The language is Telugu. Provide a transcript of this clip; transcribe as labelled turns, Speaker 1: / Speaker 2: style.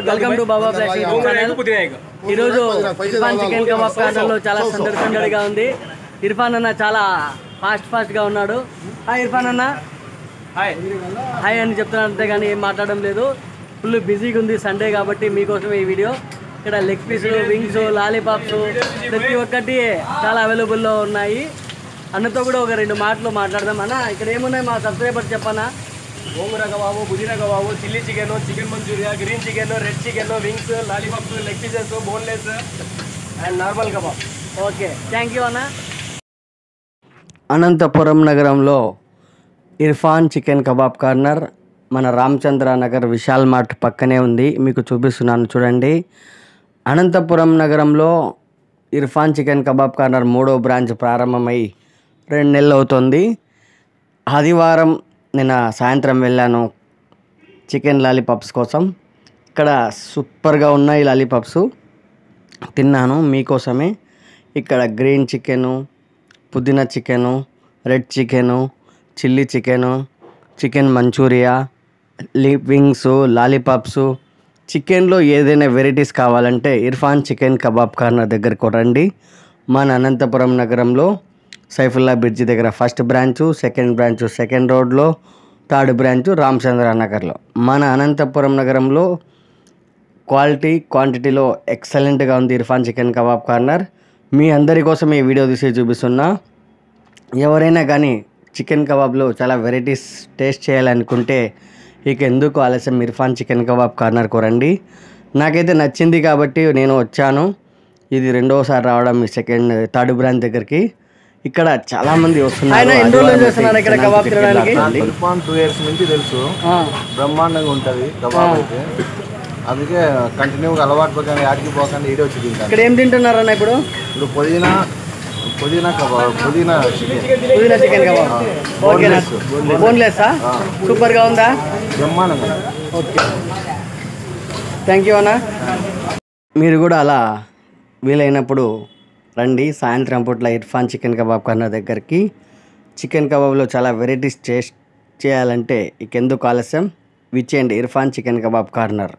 Speaker 1: Welcome to Baba flash channel. ఈరోజు ఇర్ఫాన్ చికెన్ కబాబ్ కార్నర్లో చాలా సందడిగా ఉంది. ఇర్ఫాన్ అన్న చాలా ఫాస్ట్ గా ఉన్నాడు. హాయ్ ఇర్ఫాన్ అన్న. హాయ్ అని చెప్తున్నాను అంతే కానీ ఏం మాట్లాడడం లేదు. ఫుల్ బిజీగా ఉంది సండే కాబట్టి మీకోసం ఈ వీడియో. ఇక్కడ లెగ్ పీసులు, వింగ్స్, లాలీపాప్స్ ప్రతి ఒక్కటి చాలా అవైలబుల్లో ఉన్నాయి. అన్నతో కూడా ఒక 2 మాటలు మాట్లాడదాం. అన్న ఇక్కడ ఏమున్నాయి మా సబ్స్క్రైబర్ చెప్పన్నా?
Speaker 2: గోంగూర కబాబు, పుదీనా kebab, chilli chicken, chicken Manchuria, green chicken, red chicken, wings, lollipops, leg pieces, boneless and normal kebab.
Speaker 1: Okay, thank you అన్న. అనంతపురం నగరంలో ఇర్ఫాన్ చికెన్ కబాబ్ కార్నర్ మన రామచంద్ర నగర్ విశాల్ మార్ట్ పక్కనే ఉంది. మీకు చూపిస్తున్నాను చూడండి. అనంతపురం నగరంలో ఇర్ఫాన్ చికెన్ కబాబ్ కార్నర్ 3వ బ్రాంచ్ ప్రారంభమై 2 నెలలు అవుతుంది. ఆదివారం నిన్న సాయంత్రం వెళ్ళాను చికెన్ లాలీపాప్స్ కోసం. ఇక్కడ సూపర్గా ఉన్నాయి లాలీపాప్స్, తిన్నాను మీకోసమే. ఇక్కడ గ్రీన్ చికెను, పుదీనా chicken, red chicken, chilli chicken, chicken Manchuria, wings, lollipops, చికెన్లో ఏదైనా వెరైటీస్ కావాలంటే ఇర్ఫాన్ చికెన్ కబాబ్ కార్నర్ దగ్గరకు రండి. మన అనంతపురం నగరంలో సైఫుల్లా బ్రిడ్జి దగ్గర 1st branch, 2nd branch 2nd రోడ్లో, 3rd బ్రాంచు రామచంద్ర నగర్లో. మన అనంతపురం నగరంలో క్వాంటిటీలో ఎక్సలెంట్గా ఉంది ఇర్ఫాన్ చికెన్ కబాబ్ కార్నర్. మీ అందరి కోసం ఈ వీడియో తీసి చూపిస్తున్నా. ఎవరైనా కానీ చికెన్ కబాబ్లో చాలా వెరైటీస్ టేస్ట్ చేయాలనుకుంటే ఇక ఎందుకు ఆలస్యం, ఇర్ఫాన్ చికెన్ కబాబ్ కార్నర్కు రండి. నాకైతే నచ్చింది కాబట్టి నేను వచ్చాను. ఇది 2వసారి రావడం ఈ 3rd బ్రాంచ్ దగ్గరికి. ఇక్కడ చాలా మంది వస్తున్నారు.
Speaker 3: ఇర్ఫాన్ 2 years నుంచి తెలుసు, బ్రహ్మాండంగా ఉంటుంది కబాబ్ అయితే. అందుకే కంటిన్యూగా అలవాటు పోకుండా యాడికి పోకుండా ఈడే వచ్చి తింటాను.
Speaker 1: ఇక్కడ ఏం తింటున్నారు అన్న? ఇప్పుడు
Speaker 3: పుదీనా కబాబ్, పుదీనా
Speaker 1: చికెన్ కబాబ్. ఓకేనా? బోన్లెస్సా? సూపర్గా ఉందా?
Speaker 3: బ్రహ్మాండంగా.
Speaker 1: ఓకే, థ్యాంక్ యూ అన్న. మీరు కూడా అలా వీలైనప్పుడు రండి. సాయంత్రం పూట్ల ఇర్ఫాన్ చికెన్ కబాబ్ కార్నర్ దగ్గరికి. చికెన్ కబాబ్లో చాలా వెరైటీస్ చేయాలంటే ఇకెందుకు ఆలస్యం, విచ్చేయండి ఇర్ఫాన్ చికెన్ కబాబ్ కార్నర్.